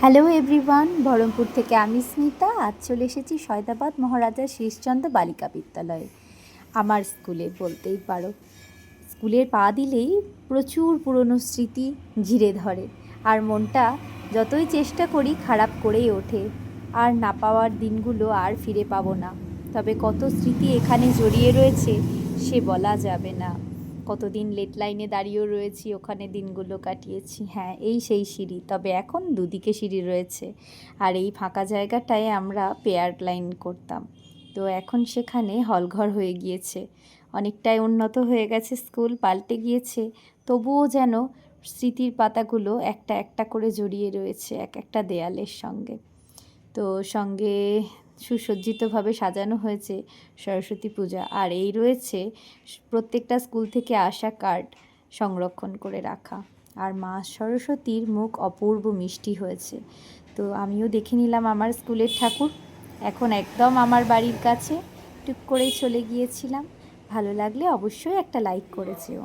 Hello everyone, Baharampur থেকে আমি স্মিতা। আজ চলে এসেছি সয়দাবাদ মহারাজা শীষচন্দ্র বালিকা বিদ্যালয়ে, আমার স্কুলে বলতেই পারো। স্কুলে পা দিলেই প্রচুর পুরনো স্মৃতি ঘিরে ধরে, আর মনটা যতই চেষ্টা করি খারাপ করেই ওঠে। আর না পাওয়ার দিনগুলো আর ফিরে পাবো না, তবে কত স্মৃতি এখানে জড়িয়ে রয়েছে সে বলা যাবে না। কতদিন লেট লাইনে দাঁড়িয়েও রয়েছি, ওখানে দিনগুলো কাটিয়েছি। হ্যাঁ, এই সেই সিঁড়ি, তবে এখন দুদিকে সিঁড়ি রয়েছে। আর এই ফাঁকা জায়গাটায় আমরা পেয়ার লাইন করতাম, তো এখন সেখানে হলঘর হয়ে গিয়েছে। অনেকটাই উন্নত হয়ে গেছে, স্কুল পাল্টে গিয়েছে, তবুও যেন স্মৃতির পাতাগুলো একটা একটা করে জড়িয়ে রয়েছে এক একটা দেয়ালের সঙ্গে। তো সঙ্গে সুসজ্জিতভাবে সাজানো হয়েছে সরস্বতী পূজা, আর এই রয়েছে প্রত্যেকটা স্কুল থেকে আসা কার্ড সংরক্ষণ করে রাখা। আর মা সরস্বতীর মুখ অপূর্ব মিষ্টি হয়েছে। তো আমিও দেখে নিলাম আমার স্কুলের ঠাকুর, এখন একদম আমার বাড়ির কাছে, টুক করেই চলে গিয়েছিলাম। ভালো লাগলে অবশ্যই একটা লাইক করে যেও।